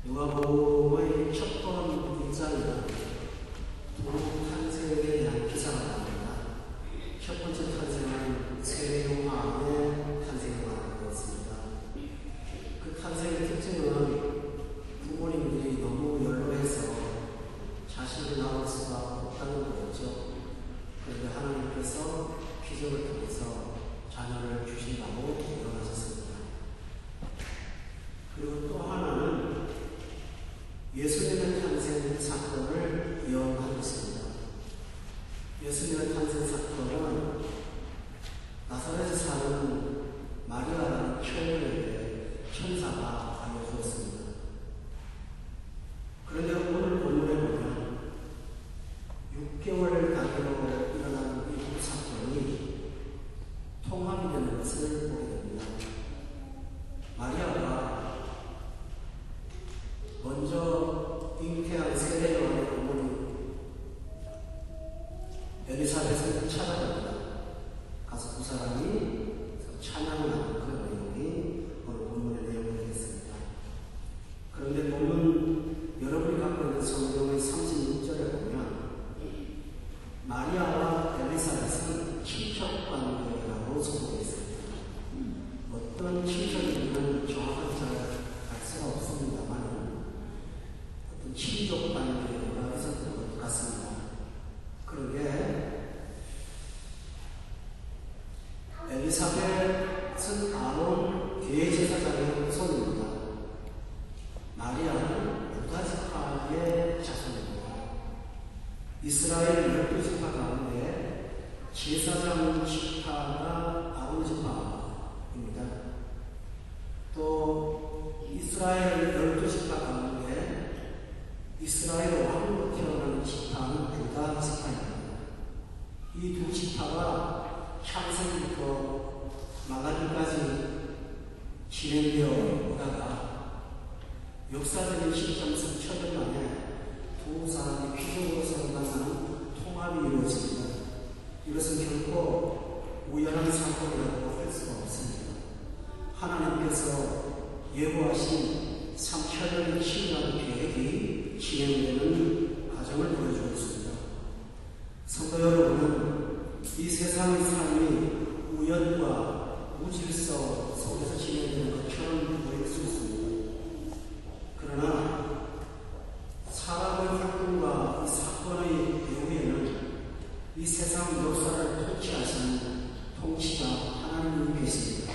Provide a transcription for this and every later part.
누가복음의 첫 번 1장에는 두 탄생에 대한 기사가 나옵니다. 첫 번째 탄생은 세례요한의 탄생이 말하였습니다. 그 탄생의 특징은 부모님들이 너무 연로해서 자식이 나올 수가 없다는 거였죠. 그런데 하나님께서 기적을 통해서 자녀를 주신다고 예언하셨습니다. 그리고 또 하나는 예수님의 탄생 사건을 예언하고 있습니다. 예수님의 탄생 사건은 나사렛에 사는 마리아라는 처녀에게 천사가 알려주었습니다. 그런데 오늘 본문에 보면 6개월 단위로 일어난 이 사건이 통합이 되는 것을 보게 됩니다. 마리아가 먼저 잉태한 세례요한의 어머니 엘리사벳을 찾아갑니다. 가서 두 사람이 찬양을 하는 그런 내용이 오늘 본문의 내용이 되겠습니다. 그런데 본문 여러분이 갖고 있는 성경의 36절에 보면 마리아와 엘리사벳은 친척관계라고 소개되어 있습니다. 어떤 친척인지는 정확하게 잘 알 수가 없습니다만 어떤 친족 관계가 있었던 것 같습니다. 그런데 엘리사벳은 아론 대제사장의 손입니다. 마리아는 유다지파의 자손입니다. 이스라엘 12지파 가운데 제사장 지파가 아론 지파입니다. 또 이스라엘 12지파 가운데 이스라엘 왕으로 태어난 지파는 유다 지파입니다. 이 두 지파가 창세기부터 마가디까지 진행되어 오다가 역사적인 시점에서 천년 만에 두 사람이 귀족으로서 만나는 통합이 이루어집니다. 이것은 결코 우연한 사건이라고 할 수가 없습니다. 하나님께서 예고하신 3천년의 치유라는 계획이 진행되는 과정을 보여주고 있습니다. 성도 여러분은 이 세상의 삶이 우연과 무질서 속에서 진행되는 것처럼 보일 수 있습니다. 그러나 사람의 활동과 이 사건의 배후에는 이 세상 역사를 통치하시는 통치자 하나님이 계십니다.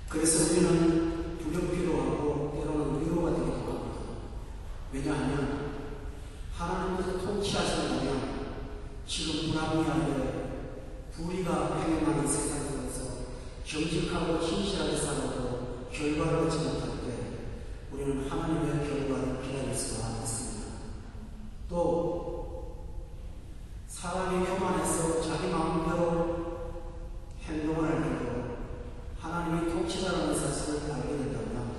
그래서 우리는 두렵기도 하고 때로는 위로가 되기도 합니다. 왜냐하면 하나님께서 통치하신다면 지금 불합리하게 불의가 횡행하는 세상 속에서 정직하고 진실하게 살아도 결과를 얻지 못할 때 우리는 하나님의 결과를 기다릴 수가 있습니다. 또 사람이 교만해서 자기 마음대로 행동을 할 때도 하나님이 통치자라는 사실을 알게 된다면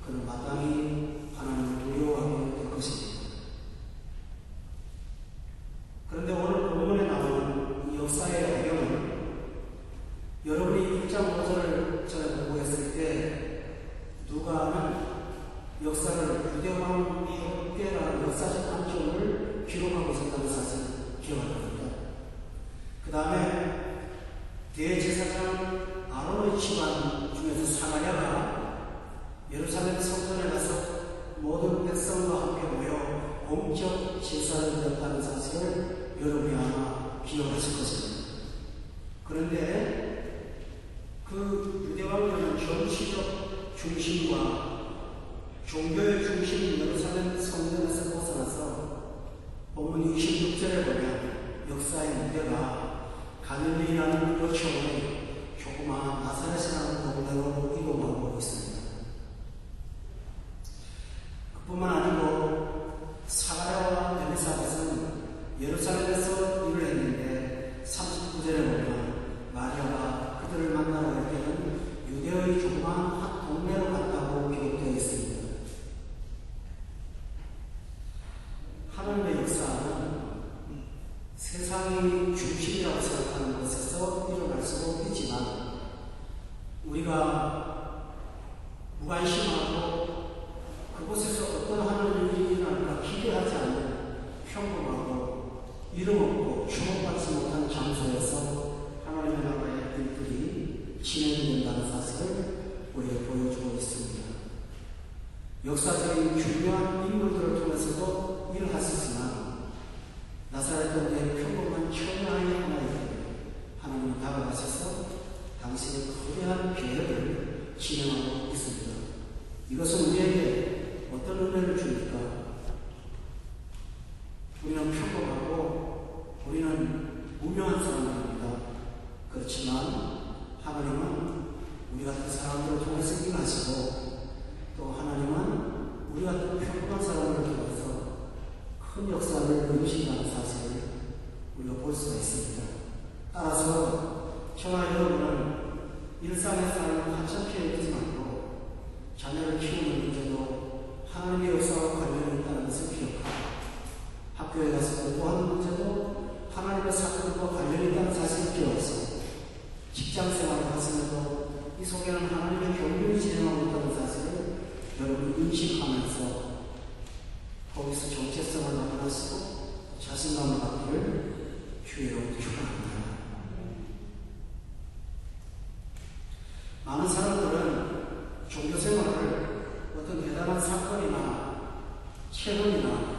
그는 마땅히 하나님을 두려워하게 될 것입니다. 그런데 오늘 본문에 나오는 이 역사의 배경은 여러분이 1장 5절을 전에 공부했을 때 누가는 역사를 유대왕 헤롯게라는 역사적 관점을 기록하고 있었다는 사실을 기억합니다. 그 다음에 대제사장 아론의 집안 중에서 사가랴가 예루살렘 성전에 가서 모든 백성과 함께 모여 공적 제사를 드렸다는 사실을 여러분이 아마 기억하실 것입니다. 그런데 그 유대왕들은 정치적 중심과 종교의 중심인 예루살렘 성전에서 벗어나서 본문 26절에 보면 역사의 무게가 갈릴리라는 요청의 조그마한 나사렛이라는 동네로 이동하고 있습니다. 그뿐만 아니고 사가랴와 엘리사벳은 예루살렘에서 일을 했는데 39절에 보면 마리아가 그들을 만나러 갈 때는 유대의 조그마한 한 동네로 갔다고 기록되어 있습니다. 하나님의 역사는 세상이 중심이라고 생각하는 곳에서 일어날 수도 있지만 우리가 그곳에서 어떤 하나님의 일이 일어날까 기대하지 않는 평범하고 이름 없고 주목받지 못한 장소에서 하나님의 나라의 일들이 진행된다는 사실을 우리에게 보여주고 있습니다. 역사적인 중요한 인물들을 통해서도 일을 하셨으나 나사렛 동네의 평범한 처녀아이 하나에게 하나님은 다가가셔서 당신의 거대한 계획을 진행하고 있습니다. 이것은 우리에게 어떤 은혜를 줍니까? 우리는 평범하고 우리는 무명한 사람들입니다. 그렇지만 하나님은 우리 같은 사람들을 통해서 일하시고 또 하나님은 우리 같은 평범한 사람을 통해서 큰 역사를 이루신다는 사실을 우리가 볼 수가 있습니다. 따라서 저와 여러분은 일상의 삶을 한참케 여기지 말고 자녀를 키우는 문제도 하나님의 역사와 관련이 있다는 것을 기억하고 학교에 가서 공부하는 문제도 하나님의 사건과 관련이 있다는 사실을 기억해서 직장생활을 하시면서 이 속에는 하나님의 경륜이 진행하고 있다는 사실을 여러분이 인식하면서 거기서 정체성을 나타나시고 자신감을 갖기를 주의로 축원합니다. 많은 사람들은 종교생활을 어떤 대단한 사건이나 체험이나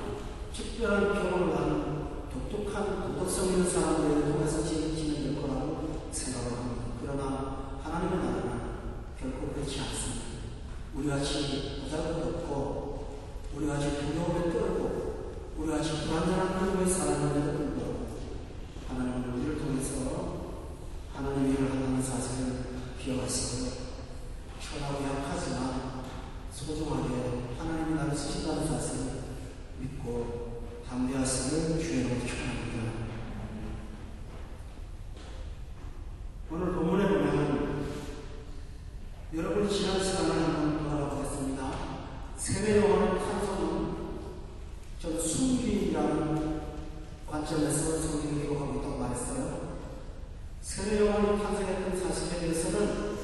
특별한 경험을 한 독특한 도덕성 있는 사람들을 통해서 진행될 거라고 생각을 합니다. 그러나 하나님의 나라는 결코 그렇지 않습니다. 우리같이 보잘것없고 우리같이 두려움에 떨고 우리같이 불안정한 삶을 살아가는데도 불구하고 하나님은 우리를 통해서 하나님의 일을 한다는 사실을 기억하시고 천하고 약하지만 소중하게 하나님이 나를 쓰신다는 사실을 믿고 담대하심을 주의로 축원합니다. 오늘 본문에 보면 여러분이 지난 시간에 한번 돌아가 보겠습니다. 세례요한의 탄생은 저는 순기이라는 관점에서 성경이 기록하고 있다고 말했어요. 세례요한이 탄생했던 사실에 대해서는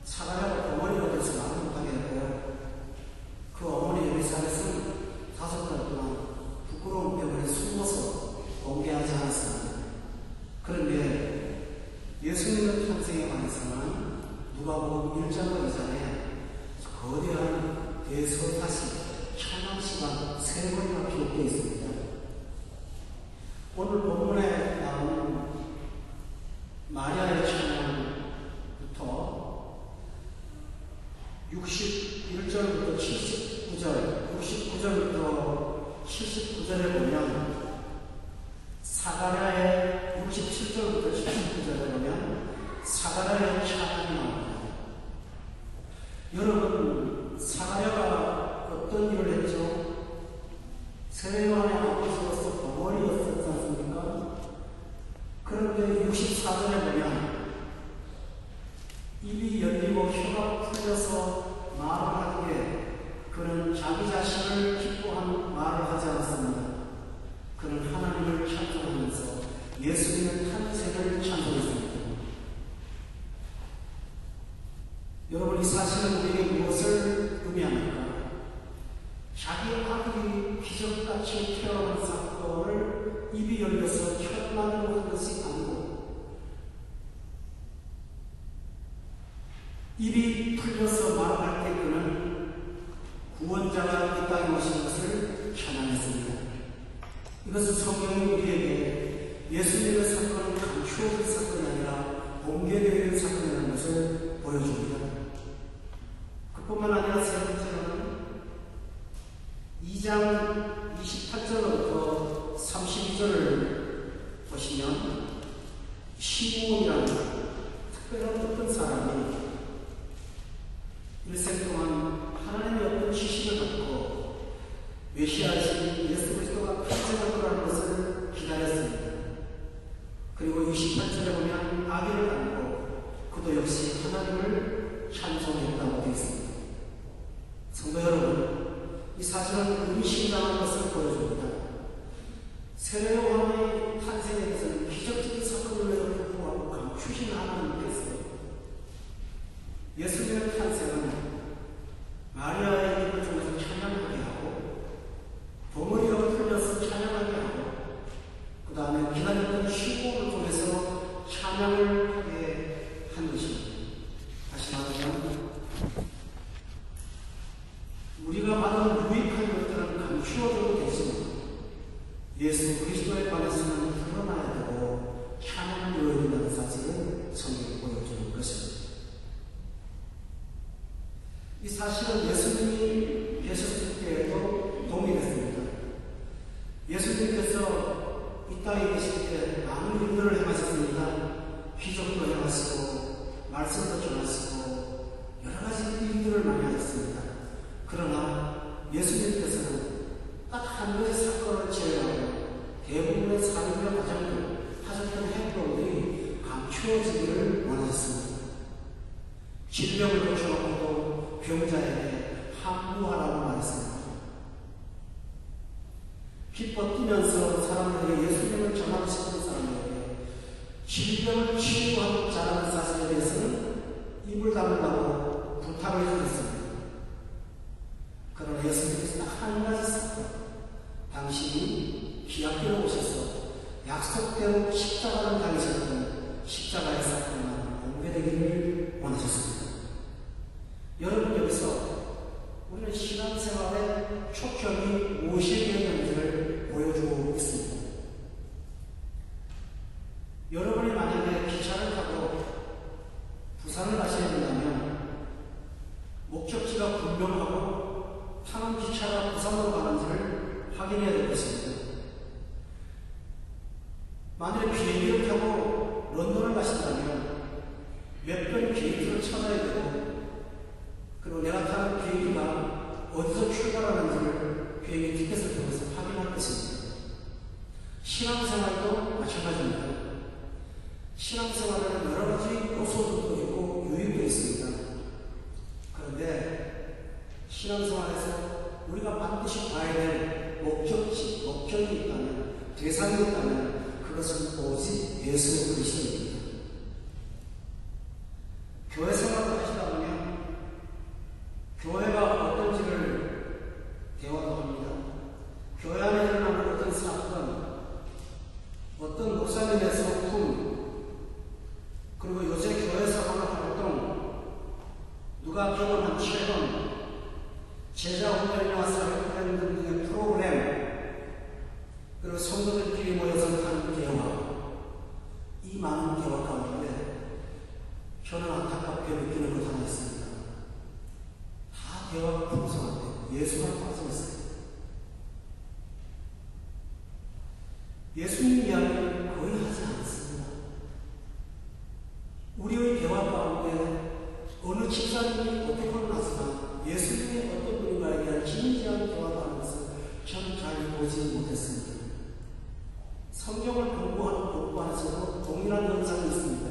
사가랴가 어머니가 돼서 말을 못하게 했고요. 그 어머니 엘리사벳은 5달 동안 부끄러움 때문에 숨어서 공개하지 않았습니다. 그런데 예수님의 탄생에 관해서는 누가복음 1장과 2장에 거대한 대서사시 찬양시가 3번이나 기록되어 있습니다. 오늘 본문에 나오는 마리아의 찬양부터 61절부터 79절, 69절부터 79절에 보면 사가랴의 67절부터 79절에 보면 사가랴의 찬양이 나옵니다. 여러분, 사가랴가 어떤 일을 했죠? 세례요한의 아버지로서 버머리였었지 않습니까? 그런데 64절에 보면 입이 열리고 혀가 풀려서 말을 하기에 그는 자기 자신을 기뻐하는 말을 하지 않았습니다. 그는 하나님을 찬송하면서 예수님의 탄생을 찬송했습니다. 여러분, 이 사실은 우리에게 무엇을 의미합니까? 자기 아들이 기적같이 태어난 사건을 입이 열려서 혀만으로 한 것이 아니고 입이 풀려서 말할 때 그는 구원자가 이 땅에 오신 것을 찬양했습니다. 이것은 성경이 우리에게 예수님의 사건은 감추어진 사건이 아니라 공개되어 있는 사건이라는 것을 보여줍니다. 그뿐만 아니라 세 번째로는 2장 28절부터 32절을 보시면 시므온이라는 특별한 어떤 사람이 일생 동안 하나님의 어떤 지식을 받고 메시아이신 예수 그리스도가 탄생할 거라는 것을 기다렸습니다. 그리고 28절에 보면 아기를 안고 그도 역시 하나님을 찬송했다고 되어 있습니다. 성도 여러분, 이 사실은 의미심장한 것을 보여줍니다. 세례요한의 탄생에 대해서는 기적적인 사건임에도 불구하고 감추신 하나님께서 예수님의 탄생은 마리아의 이 사실은 예수님이 계셨을 때에도 동일했습니다. 예수님께서 이 땅에 계실 때 많은 일들을 행하셨습니다. 기적도 행하시고 말씀도 전하시고 여러 가지 일들을 많이 하셨습니다. 그러나 예수님께서는 딱 한 가지 사건을 제외하고 대부분의 삶의 과정을 하셨던 행동들이 감추어지기를 원하셨습니다. 질병을 고쳐놓고도 병자에게 함부하라고 말했습니다. 기뻐 뛰면서 사람들에게 예수님을 전하고 싶은 사람들에게 질병을 치유하고 자라는 사실에 대해서는 입을 다물라고 부탁을 했습니다. 그러나 예수님께서 딱 한 가지 사건, 당신이 기약대로 오셔서 약속대로 십자가를 당하셨던 십자가의 사건만 공개되기를 원하셨습니다. 여러분, 여기서 우리는 신앙생활의 초점이 무엇이 되었는지를 보여주고 있습니다. 여러분이 만약에 기차를 타고 부산을 가셔야 된다면 목적지가 분명하고 타는 기차가 부산으로 가는지를 확인해야 될 것입니다. 만약에 비행기를 타고 런던을 가신다면 몇 번 게이트를 찾아야 되고, 그리고 내가 타는 비행기가 어디서 출발하는지를 비행기 티켓을 통해서 확인할 것입니다. 신앙생활도 마찬가지입니다. 신앙생활에는 여러 가지 요소들도 있고 유익도 있습니다. 그런데 신앙생활에서 우리가 반드시 봐야 될 목적이 있다면, 대상이 있다면 그것은 오직 예수 그리스도입니다. 교회 생활을 하시다 보면 교회가 어떤지를 대화도 합니다. 교회 안에 일어나는 어떤 사건, 어떤 목사님의 소품, 그리고 요새 교회에서 하는 활동, 누가 경험한 체험, 제자 훈련이나 사회 훈련 등의 프로그램, 그리고 성도들끼리 모여서 하는 대화, 이 많은 대화 가운데 저는 안타깝게 느끼는 것 하나 있습니다. 다 대화가 풍성한데 예수가 빠져있어요. 예수님 이야기를 거의 하지 않습니다. 우리의 대화 가운데 어느 집사님이 어떻게 나서나 예수님의 어떤 분인가에 대한 진지한 대화가 하는 것을 저는 잘 보지 못했습니다. 성경을 공부하는 공부안에서도 동일한 현상이 있습니다.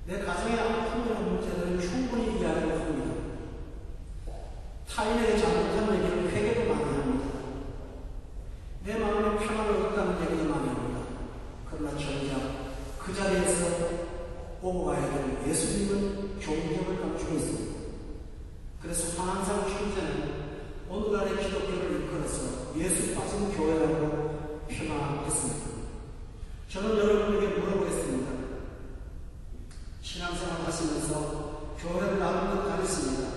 내 가정의 아픔이나 문제들은 충분히 이야기를 합니다. 타인에게 잘못한 얘기를 회개도 많이 합니다. 내 마음에 평안을 얻다는 얘기도 많이 합니다. 그러나 정작 그 자리에서 오고 가야 될 예수님은 존경을 감추고 있습니다. 그래서 항상 형제는 오늘날의 기독교를 이끌어서 예수 빠진 교회라고 표현했습니다. 저는 여러분에게 물어보겠습니다. 신앙생활 하시면서 교회를 나름대로 다녔습니다.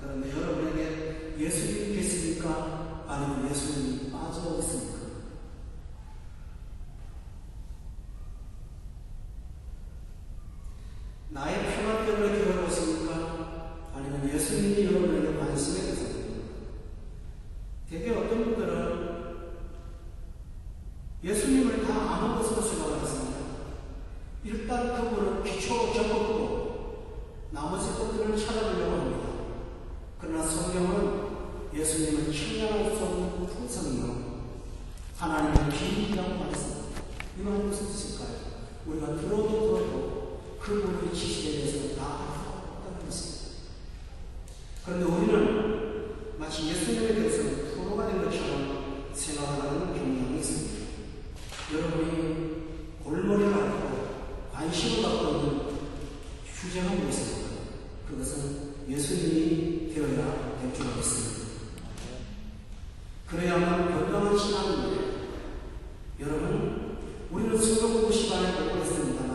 그런데 여러분에게 예수님이 계십니까? 아니면 예수님이 빠져 있습니까? 나의 평안 때문에 교회를 오십니까? 아니면 예수님이 여러분에게 관심이 되십니까? 대개 어떤 분들은 예수님을 다 아는 것으로 생각을 했습니다. 일단 그분은 기초로 적었고 나머지 것들을 찾아보려고 합니다. 그러나 성경은 예수님은 측량할 수 없는 풍성이요 하나님의 비밀이라고 말했습니다. 이 말이 무슨 뜻일까요? 우리가 들어도 그분의 지식에 대해서 다 알고 있다는 것입니다. 그런데 우리는 마치 예수님에 대해서 프로가 된 것처럼 생각하는 경향이 있습니다. 여러분이 골머리를 앓고 관심을 갖고 있는 주제가 무엇입니까? 그것은 예수님이 되어야 될 줄 알겠습니다. 그래야만 건강한 신앙인데, 여러분, 우리는 성경 공부 시간에 보고 있습니다만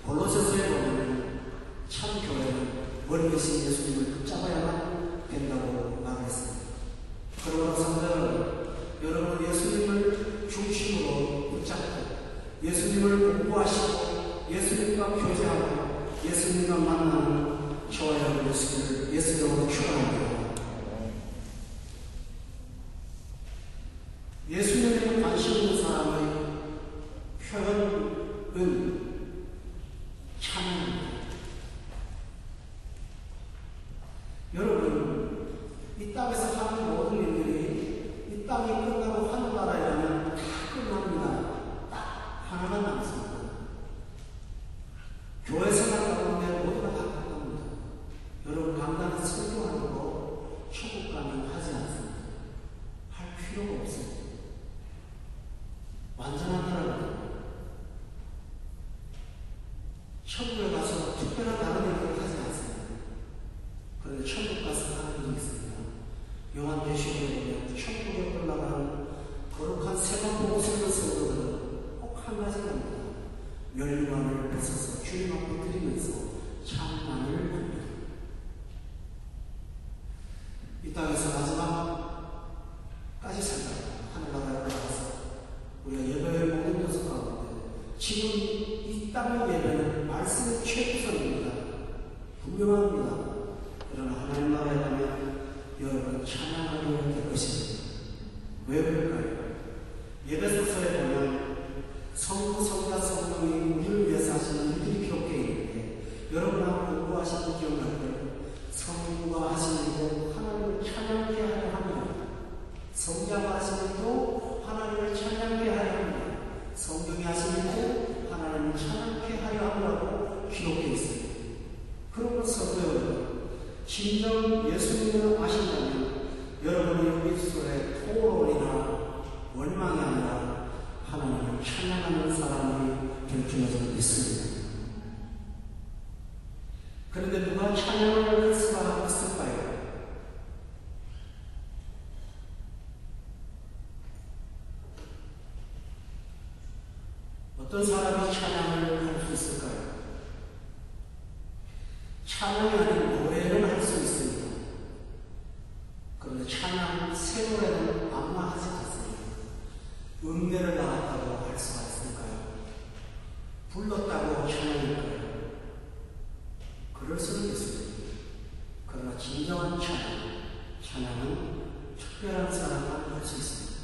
골로새서에 보면 참 교회는 머리 대신 예수님을 붙잡아야만 된다고 말했습니다. 그러므로 성도는 여러분 예수님을 중심으로 붙잡고 예수님을 공부하시고 예수님과 땅에서 하는 모든 일들이 이 땅이 끝나고 하늘나라에 가면 다 끝납니다. 딱 하나만 남습니다. 교회 생활 가운데 모두가 다 끝납니다. 여러분 간단히 설교하는 거 천국 가면 하지 않습니다. 할 필요가 없습니다. 완전한 나라입니다. 천국에 가서 특별한 다른 일을 하지 않습니다. 그런데 천국 가서 하는 일이 있습니다. 요한계시록에 보면 천국에 올라가는 거룩한 세마포 세운 성도들은 꼭 한 가지가 합니다. 멸류관을 벗어서 주님 앞에 드리면서 찬양을 합니다. 이 땅에서 마지막까지 살다가 하늘나라에 올라가서 우리가 예배의 모든 요소 가운데 지금 이 땅의 예배는 말씀의 최우선입니다. 분명합니다. 그러나 하나님 나라에 가면 여러분 찬양하게 될 것입니다. 왜 그럴까요? 예배소서에 보면 성부, 성자, 성령이 우리를 위해서 하시는 일들이 기록되어 있는데 여러분하고 공부하시는 기억날 때 성부가 하시는 일도 하나님을 찬양케 하려 합니다. 성자가 하시는 일도 하나님을 찬양케 하려 합니다. 성령이 하시는 일도 하나님을 찬양케 하려 하라고 기록되어 있습니다. 그러면 성도여러분, 진정 예수님을 아신다면 여러분의 입술에 토론이나 원망이 아니라 하나님을 찬양하는 사람이 될 줄로 저는 믿습니다. 그런데 누가 찬양을 할 수가 있을까요? 어떤 사람이 찬양을 할 수 있을까요? 찬양이 아닌 노래를 할 수 있습니다. 그런데 찬양, 새 노래는 아무나 하지 않습니다. 음대를 나갔다고 할 수가 있을까요? 불렀다고 찬양일까요? 그럴 수는 있습니다. 그러나 진정한 찬양은 특별한 사람만 할 수 있습니다.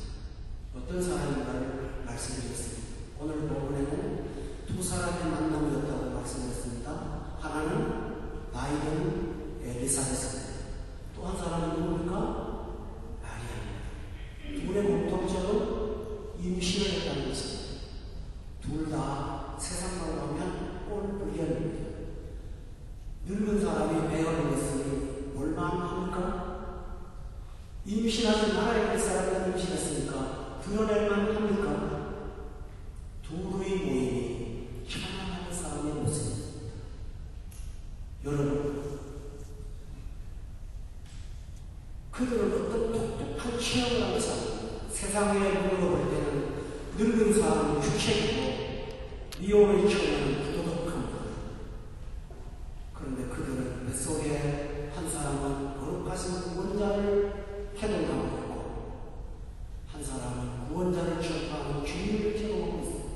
어떤 사람인가를 말씀드렸습니다. 오늘 본문에는 두 사람의 만남이었다고 말씀드렸습니다. 하나는 나이든 엘리사벳입니다. 또 한 사람은 누굽니까? 마리아입니다. 둘의 공통점은 임신을 했다는 것입니다. 둘 다 세상으로 보면 꼴불견입니다. 늙은 사람이 배어를 했으니 얼마나 임신하지 말아야 할 사람이 임신했으니까 드러낼만 합니까? 둘의 모임이 찬양하는 사람의 모습입니다. 여러분, 그들은 어떤 독특한 체험을 하면서 세상에 물어볼 때는 늙은 사람은 주책이고 미혼의 처녀는 부도덕합니다. 그런데 그들은 뱃속에 한 사람은 거룩하신 구원자를 캐동하고 있고 한 사람은 구원자를 취업하는 주님을 캐동하고 있습니다.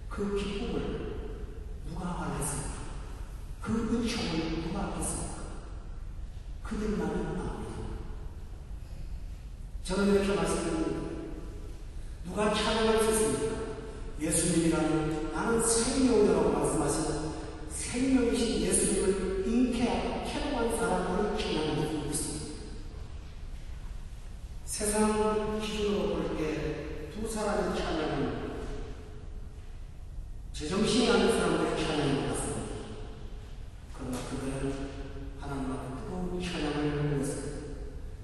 그 기쁨을 누가 알겠습니까? 그 은총을 누가 알겠습니까? 그들만이 압니다. 저는 이렇게 말씀드립니다. 누가 찬양할 수 있습니까? 예수님이라는 나는 생명이라고 말씀하시는 생명이신 예수님을 잉태하고 캐동한 사람을 찬양할 수 있습니다. 세상 기준으로 볼 때 두 사람의 찬양은 제정신이 아닌 사람들의 찬양인 것 같습니다. 그러나 그들은 하나님 앞에 뜨거운 찬양을 하고 있습니다.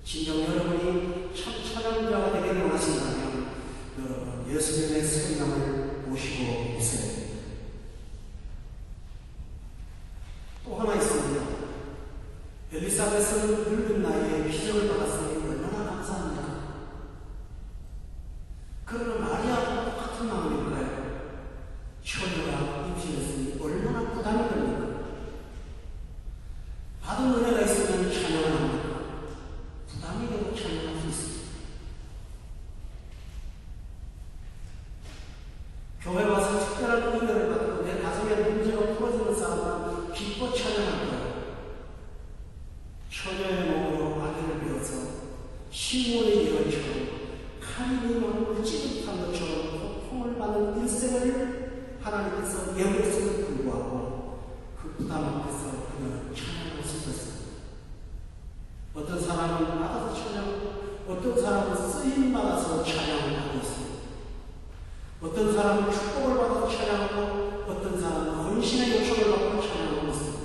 진정 여러분이 참 찬양자가 되기를 원하신다면 여러분 예수님의 생명을 모시고 계세요. 또 하나 있습니다. 엘리사벳은 늙은 나이에 기적을 받았으니 얼마나 감사합니까? 그러나 마리아와 똑같은 마음일까요? 처녀가 임신했으니 얼마나 부담이 됩니까? 받은 은혜가 있으면 찬양을 합니까? 부담이 되고 찬양할 수 있습니다. 교회 와서 특별한 은혜를 받고 내 가정의 문제가 풀어지는 사람은 기뻐 찬양할 거예요. 처녀의 몸으로 아기를 배워서 시몬의 예언처럼 하나님의 마음을 찌릿한 것처럼 고통을 받는 일생을 하나님께서 예언했음을 불구하고 그 부담 앞에서 그녀는 찬양할 수 있었습니다. 어떤 사람은 나도 어떤 사람은 쓰임받아서 찬양을 하고 있습니다. 어떤 사람은 축복을 받아서 찬양하고 어떤 사람은 헌신의 요청을 받고 찬양하고 있습니다.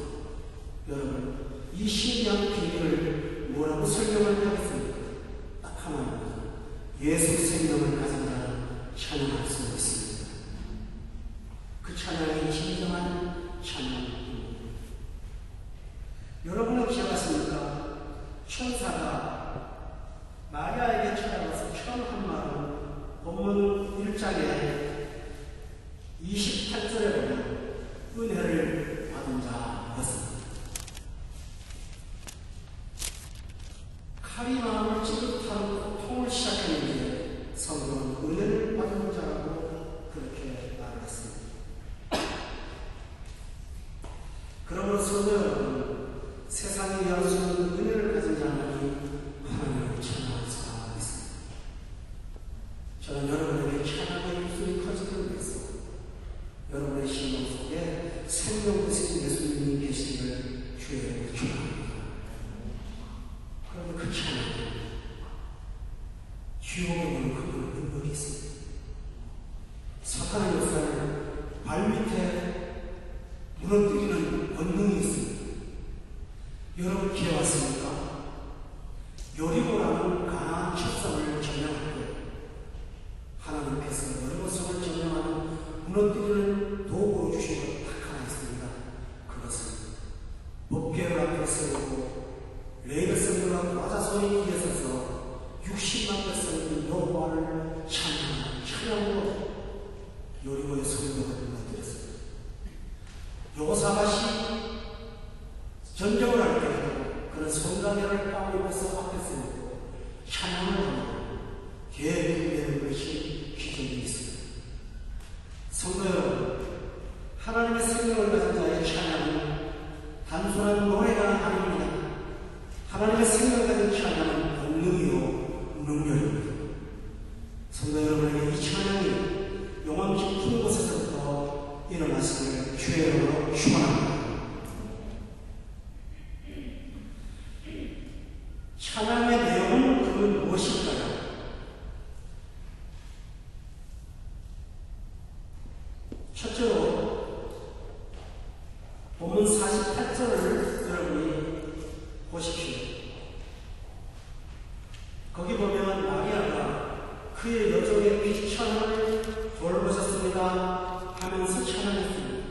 여러분, 이 신비한 비밀을 뭐라고 설명을 하겠습니까? 딱 하나입니다. 예수 생명을 가진 자는 찬양할 수 있습니다. 그 찬양이 진정한 찬양입니다. 여러분은 기억하십니까? 천사가 마리아에게 찾아와서 처음 한 말은 본문 1장에 28절에 보면 은혜를 받은 자였습니다. 칼이 마음을 찌릿하는 고통을 시작했는데 성경은 은혜를 받은 자라고 그렇게 말했습니다. 그러므로서 여러분, 세상에 위할 수 없는 은혜를 가진 자만이 하나님을 찬양할 수가 있습니다. 저는 여러분에게 찬양의 입술이 커지기 위해서 여러분의 심령 속에 생명 되신 예수님이 계시기를 주의 축원합니다. 그런데 그 찬양, 지옥에 있는 그분의 능력이 있습니다. 사탄의 역사를 발밑에 무너뜨리는 권능이 있습니다. 여러분 기억하십니까? 여리고라는 가나안 첩성을 점령할 때 하나님께서 여리고 성을 점령하는 무너뜨리는 도구로 주신 것 딱 하나 있습니다. 그것은 법궤를 앞에 세우고 레위 백성들과 과자소의 길에 서서 60만 백성이 여호와를 찬양하는 찬양으로 여리고의 성벽을 무너뜨렸습니다. 여호사밧이 전쟁을 할 때 그런 성가대를 까먹어서 앞에 세우고 찬양을 하고 계획되는 것이 기적이 있습니다. 성도 여러분, 하나님의 생명을 가진 자의 찬양은 단순한 노래가 아닙니다. 하나님의 생명을 가진 찬양은 권능이요 능력입니다. 성도 여러분에게 이 찬양이 영원 깊은 곳에서부터 일어나시기를 주의 이름으로 축원합니다. 찬양의 내용은 그 무엇일까요? 첫째로 본문 48절을 여러분이 보십시오. 거기 보면 마리아가 그의 여종의 비천함을 돌보셨습니다 하면서 찬양했습니다.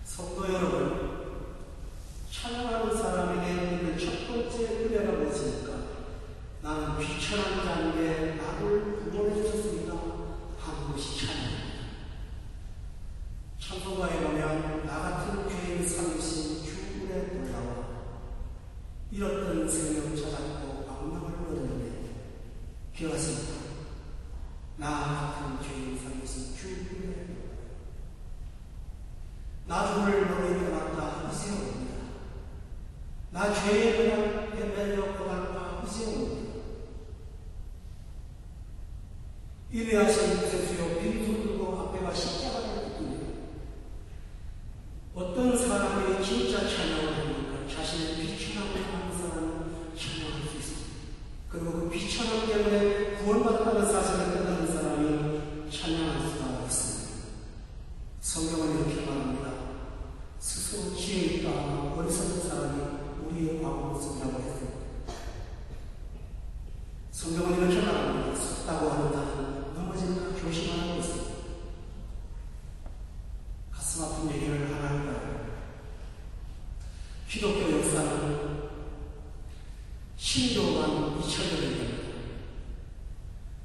성도 여러분, 찬양하는 사람에게 있는 첫 번째 은혜가 무엇입니까? 나는 귀천한 자에게 나를 구원해 주셨습니다 하는 것이 찬양입니다. 찬송가에 보면 나 같은 죄인 삼으신 주 은혜 놀라워 잃었던 생명 찾았고 방명을 얻었는데 기억하십니까? 나 같은 죄인 삼으신 주 은혜 나 주를 너희 떠났다 이제 옵니다. 나 죄의 그냥 매매려 고달파 이제 옵니다. 인내하신 구세주여 빈손 들고 앞에 가 십자가를 붙듭니다. 어떤 사람이 진짜 찬양을 합니까? 자신의 비천함을 하는 사람은 찬양할 수 있습니다. 그리고 그 비천함 때문에 구원받다는 사실을 깨닫는 사람이 찬양할 수가 있습니다. 성경은 이렇게 말합니다. 스스로 지혜 있다 어리석은 사람이 우리의 과거 모습이라고 했습니다. 성경은 이렇게 말합니다. 섰다고 하는 자는 넘어질까 조심하라고 했습니다. 가슴 아픈 얘기를 하나 할까요? 기독교 역사는 신교만 2000년이 됩니다.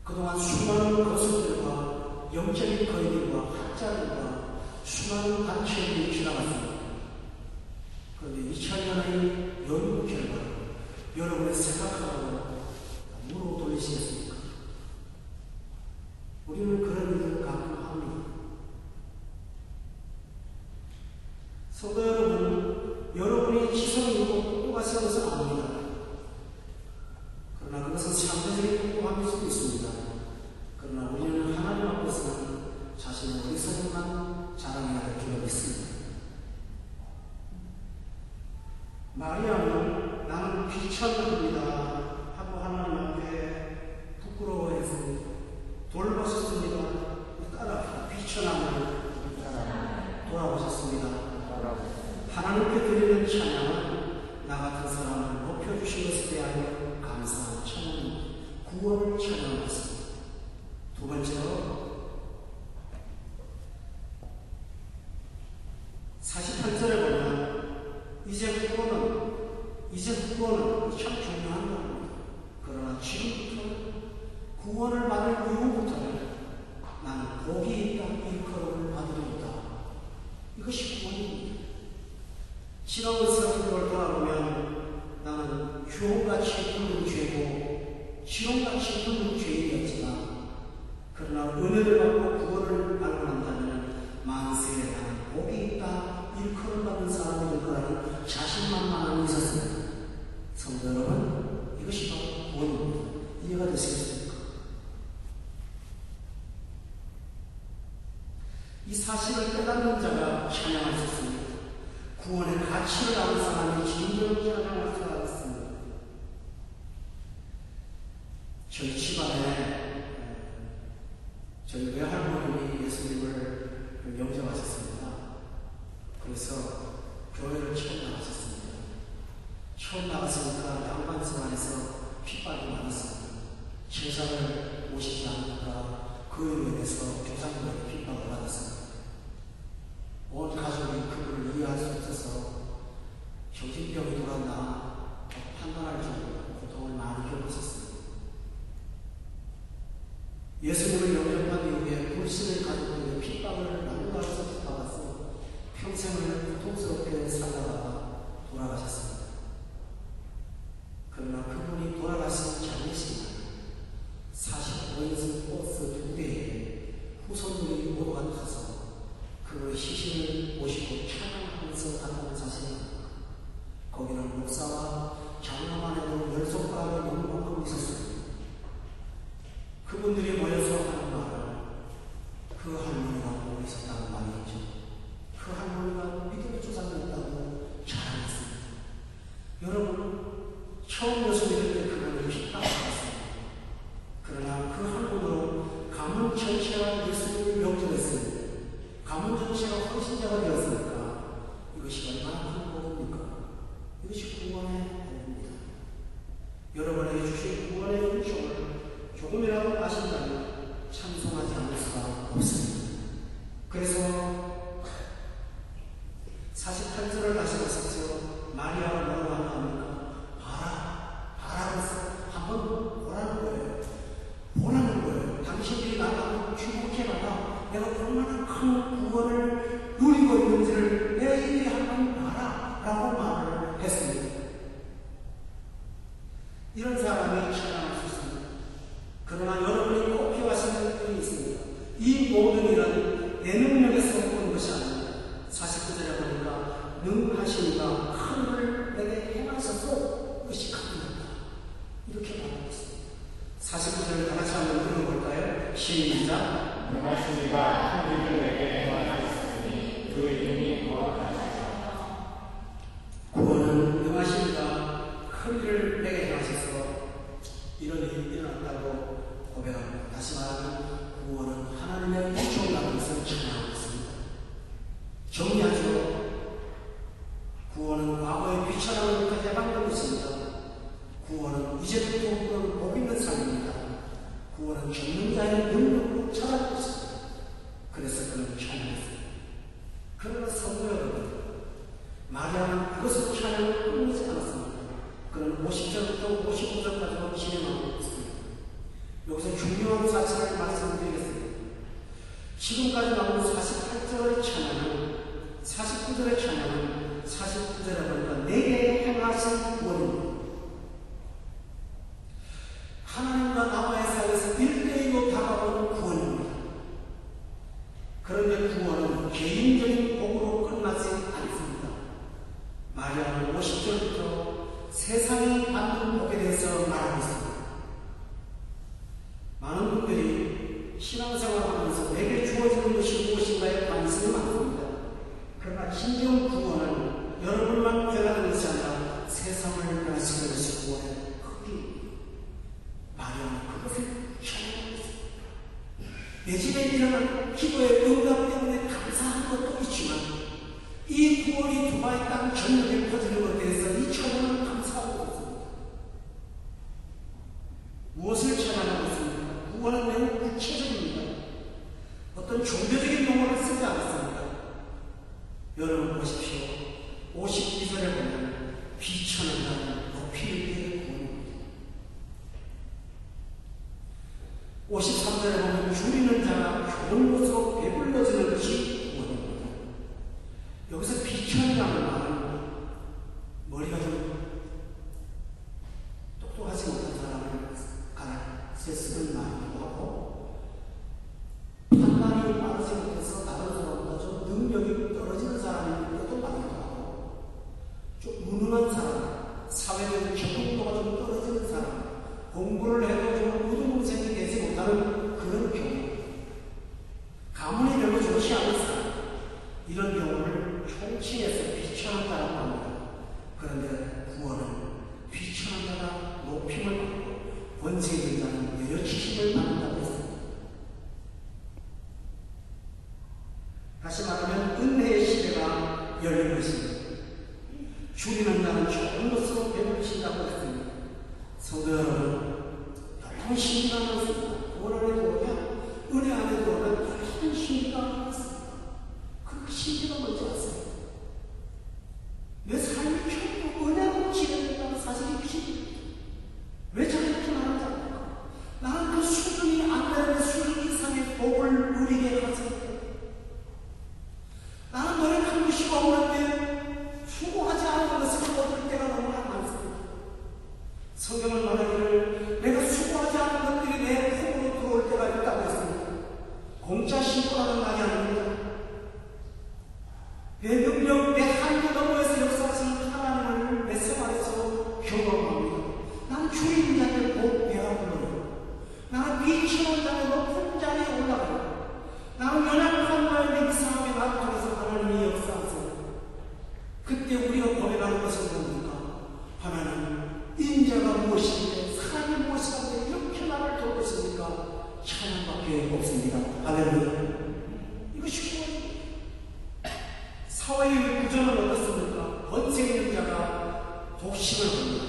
그동안 수많은 거수들과 영적인 거인들과 학자들과 수많은 단체들이 지나갔습니다. 그런데 2000년의 연구 결과 여러분의 생각하라고 물어 돌리시겠습니까? 우리는 그런 일을 가끔 합니다. 성도 여러분, 여러분이 지성이고 똑똑하신 것은 아닙니다. 그러나 그것은 상대적인 똑똑함일 수도 있습니다. 그러나 우리는 하나님 앞에서는 자신의 어리석음만 자랑해야 할 필요가 있습니다. 마리아는 나는 귀천합니다 하나님 앞에 부끄러워해서 돌보셨습니다. 따라 비천함을 돌아오셨습니다. 하나님께 드리는 찬양은 나 같은 사람을 높여주신 것에 대하여 감사한 찬양입니다. 구원을 찬양하겠습니다. 두 번째로 48절에 보면 이제 구원은 참 중요한 겁니다. 그러나 지금부터는 구원을 받을 이후부터는 나는 복이 있다 일컬음을 받으리로다. 이것이 구원입니다. 지나온 세월을 돌아보면 나는 휴원같이 굵은 죄고 지렁같이 굵은 죄인이었지만 그러나 은혜를 받고 구원을 발견한다면 만세에 나는 복이 있다 일컬음 받는 사람이 될 거라는 자신만만함이 있었습니다. 성도 여러분, 이것이 바로 구원입니다. 이해가 되시겠습니까? 이 사실을 깨닫는 자가 찬양할 수 있습니다. 구원의 가치를 아는 사람이 진정한 찬양할 수가 있습니다. 저희 집안에 저희 외할머님이 예수님을 영접하셨습니다. 그래서 교회를 처음 나가셨습니다. 처음 나갔으니까 양반성 안에서 핍박이 많았습니다. 제사를 오시지 않으니까 그에 인해서 조상들에게 핍박을 받았습니다. 온 가족이 그분을 이해할 수 없어서 정신병이 돌았나 판단할 정도로 고통을 많이 겪었습니다. 예수님을 영접한 이후에 불신의 가족들에게 핍박을 남겨서 받았어 평생을 고통스럽게 살다가 돌아가셨습니다. 그러나 그분이 돌아가신 장례식날 45인승 버스 2대에 후손들이 모두 앉아서 그 시신을 모시고 찬양하면서 간다는 사실을 거기는 목사와 장로만 해도 10손가락이 넘는 만큼 있었습니다. 그분들이 모여서 하는 말을 그 할머니가 보고 있었다는 말이죠. 그 할머니가 믿음의 조상이었다고 자랑했습니다. 여러분, 처음 예수님을 때 그분을 핍박받았습니다. 그러나 그 한 분으로 가문 전체가 예수님을 영접했습니다. 가문 전체가 헌신자가 되었으니까 이것이 얼마나 큰 복입니까? 이것이 구원의 복입니다. 여러분에게 주신 구원의 은총을 조금이라도 아신다면 찬송하지 않을 수가 없습니다. 그래서 48절을 다시 보십시오. 마리아가 뭐라고 합니까? 봐라 그래서 한번 보라는 거예요. 보라는 거예요. 당신들이 나를 주목해봐라. 내가 얼마나 큰 구원을 누리고 있는지를 내일이 한번 봐라 라고 말을 했습니다. 이런 사람이 찬양할 수 있습니다. 그러나 여러분이 꼭 기억하시는 분이 있습니다. 이 모든 일은 내 능력에서 온 것이 아닙니다. 49절에 보니까 능하시니까 큰 일을 내게 행하셔서 그것이 큰 일이다. 이렇게 말하고 있습니다. 49절을 다 같이 한번 읽어볼까요? 시작. 능하시니까 큰 일을 내게 행하셨으니 그 이름이 거룩하시다. 구원은 능하시니까 큰 일을 내게 행하셔서 이런 일이 일어났다고 고백합니다. 다시 말하면 구원은 하나님의 구속이라는 것을 찬양하고 있습니다. 정리하죠. 구원은 과거의 비천함을 해방하는 것입니다. 구원은 이제부터 구원은 복 있는 삶입니다. 구원은 죽는 자의 능력으로 찾아갈 것입니다. 그래서 그는 찬양했습니다. 그러나 성도 여러분, 마리아는 그것으로 찬양을 끊이지 않았습니다. 그는 50절부터 55절까지 진행하고 있습니다. 여기서 중요한 사실을 말씀드리겠습니다. 지금까지 나온 48절의 찬양은 49절의 찬양은 49절에 보니까 내게 행하신 구원입니다. 하나님과 나와의 사이에서 1대1로 다가오는 구원입니다. 그런데 구원은 개인적인 복으로 끝나지 않습니다. 마리아는 50절부터 세상이 받는 복에 대해서 말하고 있습니다. 많은 분들이 신앙생활을 하면서 내게 주어지는 것이 무엇인가에 관심이 많습니다. 그러나 진정 구원은 여러분만 깨닫는 것이 아니라 세상을 변화시키는 것이 구원의 크기입니다. 내 집에 일어난 기도의 응답 때문에 감사한 것도 있지만 이 구원이 두바이 땅 전역에 퍼지는 것에 대해서 이 찬양은 감사하고 있습니다. 무엇을 찬양하고 있습니까? 구원은 매우 구체적입니다. 어떤 종교적인 용어를 쓰지 않았습니다. 여러분 보십시오. 52절에 보면 비천한 자는 높이를 위해 구원입니다. 53절에 보면 줄이는 자가 좋은 것으로 배불러지는 것이 구원입니다. 여기서 비천이라는 말은 머리가 좀 똑똑하지 못한 사람을 가르쳐 쓰는 말이기도 하고 판단이 빠르지 못해서 다른 사람보다 좀 능력이 떨어지는 사람인데도 말이기도 하고 좀 무능한 사람, 사회적 적응도가 좀 떨어지는 사람, 공부를 해도 좀 우등생이 되지 못하는 그런 경우, 가문이 별로 좋지 않은 사람, 이런 경우를 총칭해서 비천하다라고 합니다. 그런데 구원은 비천한 자가 높임을 받고 권세 있는 자는 내려치심을 받는다고 했습니다. 다시 말하면 은혜의 시대가 열린 것입니다. 줄이는 자는 좋은 것으로 배불리신다고 했습니다. 성도 여러분, 너무 신비가 많습니다. 구원 안에 들어오면, 은혜 안에 들어오면 너무 신비가 많습니다. 그 신비가 뭔지 아세요? 내 삶이 결국 은혜로 지어졌다는 사실이 신비입니다. 왜 저렇게 말하지 않을까? 나는 그 수준이 안 되는 수준 이상의 복을 누리게 하셨습니다. 나는 노력한 것이 없는데 수고하지 않은 것을 얻을 때가 너무 많습니다. 성경은 말하기를 내가 수고하지 않은 것들이 내 품으로 들어올 때가 있다고 했습니다. 공짜 신고라는 말이 아닙니다. 내 능력, 내 한계 너머에서 역사하시는 하나님을 내 생활에서 경험합니다. 나는 주인 자를 곧 배가 불러요. 나는 비치는 자의 높은 자리에 올라가요. 나는 연약한 마음의 이상함에 나를 통해서 하나님이 역사하세요. 그때 우리가 고백하는 것은 뭡니까? 하나님, 인자가 무엇인데 사람이 무엇인데 이렇게 나를 돕겠습니까? 찬양밖에 없습니다. 할렐루야. 이것이 구원입니다. 사회의 구조는 어떻습니까? 권세 있는 자가 독식을 합니다.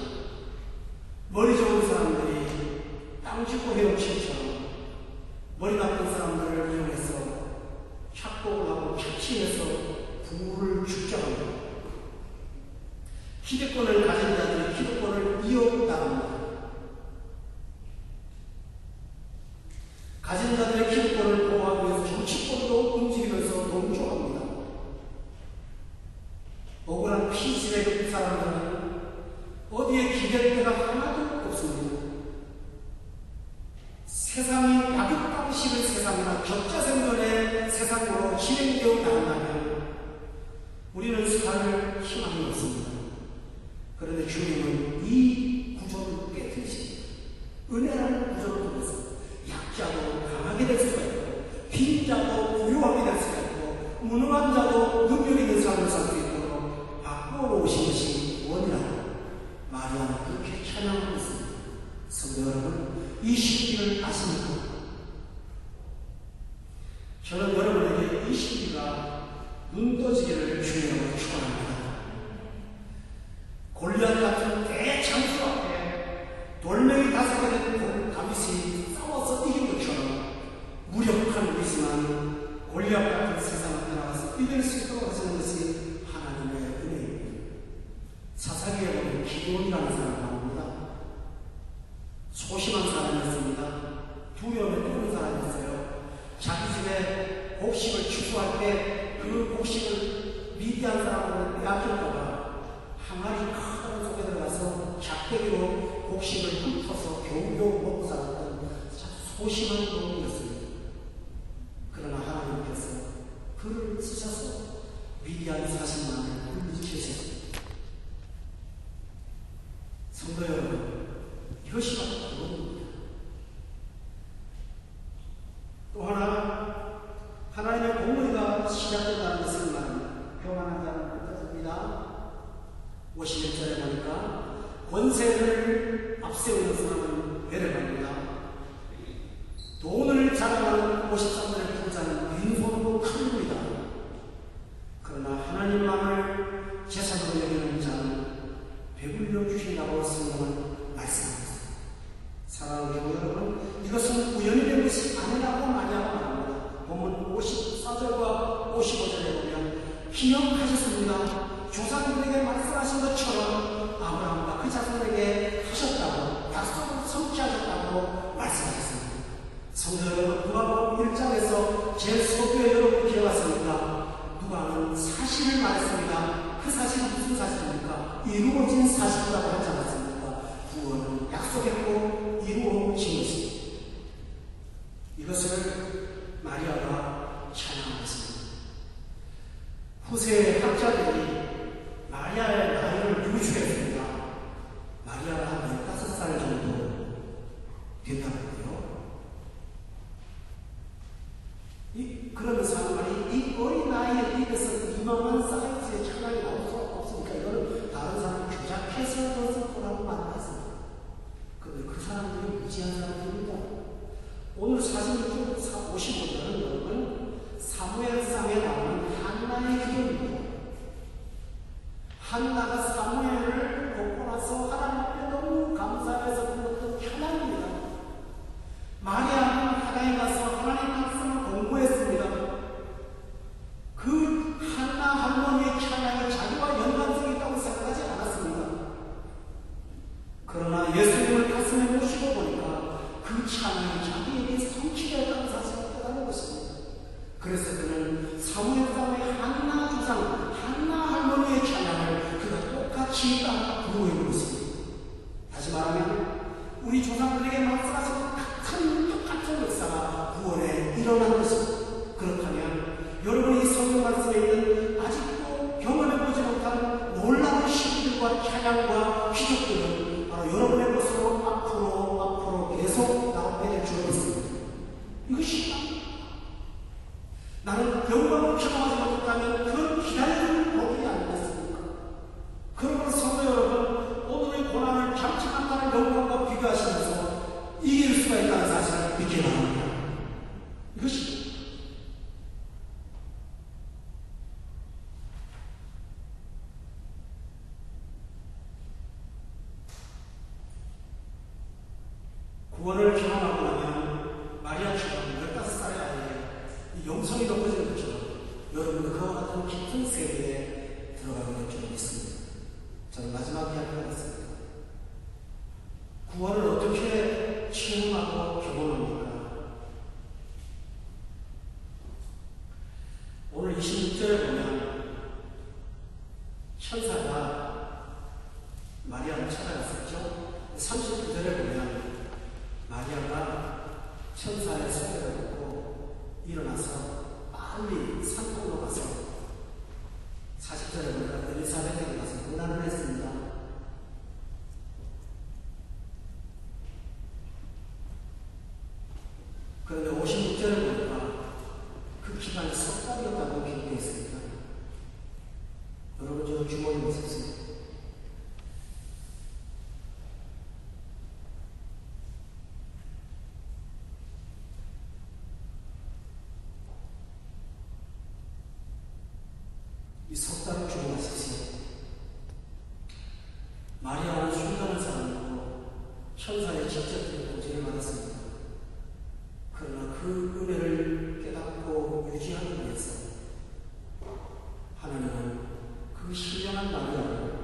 머리 좋은 사람들이 땅 짚고 헤엄치처럼 머리 나쁜 사람들을 이용해서 착복을 하고 착취해서 부를 축적합니다. 기득권을 가진 자들이 기득권을 이어나갑니다. 가진 자들의 기득권을 보호하기 위해서 정치권도 움직이면서 동조합니다. 억울한 피지의 사람들은 어디에 기댈 데가 하나도 없습니다. 세상이 약육강식의 세상이나 적자생존의 세상으로 진행되어 나간다면 우리는 살 희망이 없습니다. 그런데 주님은 이 구조를 깨뜨리십니다. 은혜라는 구조를 통해서 약자도 강하게 될 수가 있고 빈자도 부유하게 될 수가 있고 무능한 자도 능력 있는 삶을 살 수 있도록 바꾸어 놓으신 것이 원이라고 마리아는 그렇게 찬양하고 있습니다. 성도 여러분, 이 신비를 아십니까? 저는 여러분에게 이 신비가 눈 떠지기를 주님으로 축원합니다. 골리앗 같은 대장수 앞에 돌멩이 5개 된 다윗이 싸워서 이긴 것처럼 무력한 우리지만 골리앗 같은 세상을 따라가서 이길 수 있도록 하시는 것이 하나님의 은혜입니다. 사사기에 보면 기도원이라는 사람을 나옵니다. 소심한 사람이었습니다. 두려움에 떠는 사람이었어요. 자기 집에 곡식을 추수할 때 그 곡식을 미디안 사람을 빼앗길까봐 항아리 큰 속에 들어가서 작대기로 곡식을 훑어서 겨우겨우 먹고 살았던 소심한 놈이었습니다. 그러나 하나님께서 그를 쓰셔서 미디안 40만을 물리치셨습니다. 성도 여러분, 이것이 바로 구원입니다. 또 하나, 하나님의 공의가 시작된다는 것을 말합니다. 평안한 자는 끝까지입니다. 51절에 보니까 권세를 앞세우는 사람은 배려합니다. 돈을 자랑하는 53년의 부자는 빈손으로 칼입니다. 그러나 하나님만을 재산으로 여기는 자는 배불려 주신다고 성경은 말씀합니다. 사랑하는 교우 여러분, 이것은 우연히 된 것이 아니라고 많이 하고 말합니다. 본문 54절과 55절에 보면 기억하셨습니다. 조상들에게 말씀하신 것처럼 아브라함과 그 자손에게 하셨다고, 약속을 성취하셨다고 말씀하셨습니다. 성도 여러분, 누가복음 1장에서 제 서두에 여러분 기억하십니까? 누가는 사실을 말했습니다. 그 사실은 무슨 사실입니까? 이루어진 사실이라고 하지 않았습니까? 구원을 약속했고 이루어진 것입니다. 이것을 마리아가 찬양했습니다. 후세 학자들이 마리아의 나이를 유추했습니다. 마리아가 한 15살 정도 된다고요. 그러면서 하는 말이, 이 어린 나이에 입에서 이만한 사이즈의 찬양이 나올 수가 없으니까 이거는 다른 사람이 조작해서 넣었을 거라고 말했습니다. 그런데 그 사람들이 무지한 사람들입니다. 오늘 55절은 여러분 사무엘상에 나오는 한나의 기도입니다. 한나가 사무엘을 돕고 나서 하나님 앞에 너무 감사해서 불렀던 찬양입니다. 마리아는 하나에 가서 하나님 말씀을 공부했습니다. 그 한나 할머니의 찬양이 자기와 연관성이 있다고 생각하지 않았습니다. 그러나 예수님을 가슴에 모시고 보니까 그 찬양이 자기에게 성취되었다는 사실을 깨달은 것입니다. 그래서 그는 사무엘상의 한나 주상, 한나 할머니의 찬양을 그가 똑같이 따라 부르고 있습니다. 다시 말하면 우리 조상들에게 말씀하신 똑같은 역사가 구원에 일어난 것입니다. 그렇다면 여러분이 성경 말씀에 있는 아직도 경험해보지 못한 놀라운 신들과 찬양과 기적들은 바로 여러분의 것으로 앞으로 계속 나오게 될 줄 믿습니다. 이것이 나는 영광을 경험하지 못했다면 그런 기다리는 복이 아니겠습니까? 그러므로 성도 여러분, 오늘의 고난을 잠깐만의 영광과 비교하시면서 이길 수가 있다는 사실을 믿기 바랍니다. 이것이 구원을 경험하고 나면 마리아처럼 15살의 아이에 영성이 높아지는 것처럼 여러분도 그와 같은 깊은 세계에 들어가게 될 줄 믿습니다. 저는 마지막 이야기가 있습니다. 구원을 어떻게 체험하고 경험합니까? 오늘 26절에 보면 천사가 마리아를 찾아갔었죠. 39절에 보면 마리아가 천사의 소개를 듣고 일어나서 빨리 산골로 가서 40절에 보니까 엘리사벳에게 가서 문안을 했습니다. 그런데 56절에 보니까 그 기간이 석 달이었다고 기록되어 있습니다. 여러분, 저 주머니에 있었습니다. 이 석 달을 주목하십시오. 마리아는 순전한 사람이고 천사의 직접 보증을 받았습니다. 그러나 그 은혜를 깨닫고 유지하기 위해서 하나님은 그 신령한 마리아를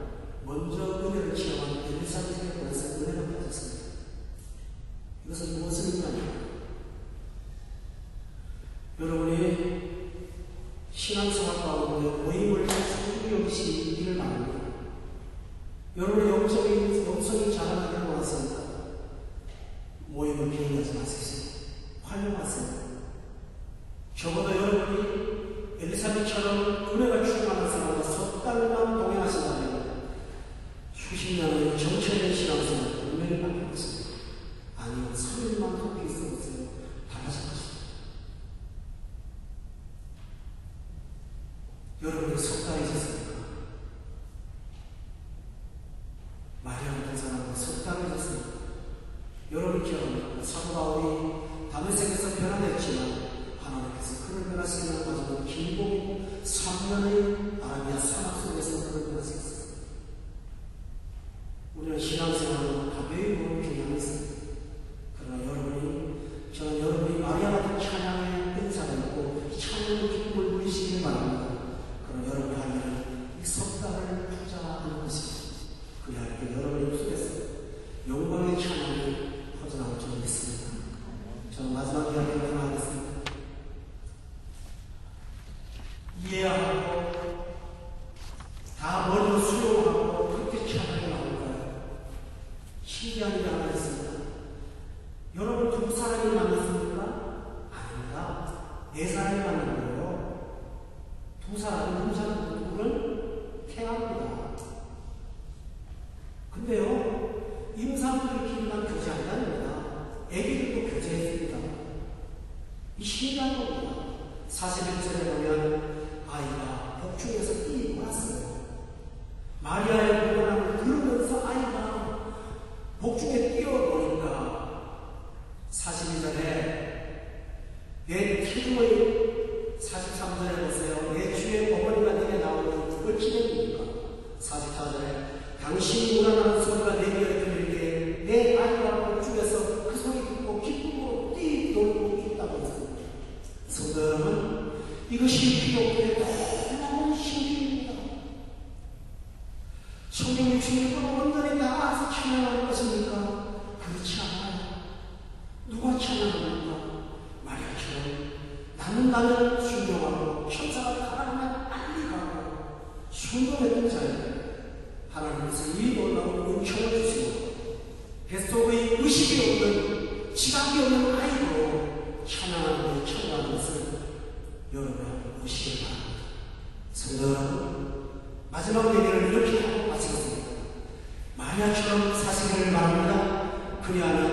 먼저 은혜를 체험한 엘리사벳에게 보내서 은혜를 받았습니다. 이것은 무엇을 의미하냐? 여러분이 신앙생활 가운데 모임을 소중히 여기시기를 바랍니다. 여러분의 영성이 자라나기를 원하십니까? 모임을 비행하지 마십시오. 활용하세요. 적어도 여러분이 엘리사벳처럼 은혜가 충만한 사람과 석 달만 동행하신다면 수십 년의 정체된 신앙생활 분명히 바뀔 것입니다. 아니면 3일만 함께 있어보세요. 달라질 것입니다. 여러분이 석 달이셨습니까? 마리아 같은 사람은 석 달이셨습니까? 여러분 기억합니까? 사도 바울이 다메섹에서 변화됐지만 하나님께서 그를 변할 수 있는 과정은 길고 3년의 아라비아 산악 속에서 그를 변할 수 있어요. 우리는 신앙생활은 가벼이 보는 경향이 있습니다. 그러나 저는 여러분이 마리아 같은 찬양의 은사가 있고 찬양의 기쁨을 누리시길 바랍니다. 그러나 여러분이 할 일은 이 석달을 투자하는 것입니다. 그리할 때 여러분의 입술에서 영광의 찬양이 퍼져나올 줄 믿습니다. 저는 마지막 이야기를 하나 하겠습니다. 이해하고 다 머리로 수용하고 그렇게 찬양이 나올까요? 신기한 일이 하나 있습니다. 여러분 두 사람이 만났습니까? 아닙니다. 네 사람이 만난 거예요. 두 사람은 누구는 태합니다. 근데요, 임산부들끼리만 교제한다닙니다. 애기들도 교제했습니다. 이 신기한 겁니다. 41절에 보면 아이가 복중에서 뛰고 왔어요. 마리아의 고난을 들으면서 아이가 복중에 뛰어보니까 42절에 내 태중의 43절에 보세요. 내 주의 어머니가 내게 나오는 그걸 기대입니까? 44절에 당신이 오라는 소리가 내 귀에 들리게 내 아이가 복중에서 그 소리 듣고 기쁨으로 뛰놀고 있다고 했습니다. 성도는 이것이 기독교의 놀라운 신비입니다. 성경 66번은 온전히 다 찬양하는 것입니까? 그렇지 않아요. 누가 찬양합니까? 마리아처럼 나는 순종하고 천사가 가라면 빨리 가고 순종했던 자예요. 하나님께서 이 놀라운 은총을 주시고 뱃속의 의식이 없는 지각이 없는 아이로 찬양하는 것을 여러분 보시길 바랍니다. 성도 여러분, 마지막 얘기를 이렇게 하고 마치겠습니다. 마리아처럼 사시기를 바랍니다. 그리하면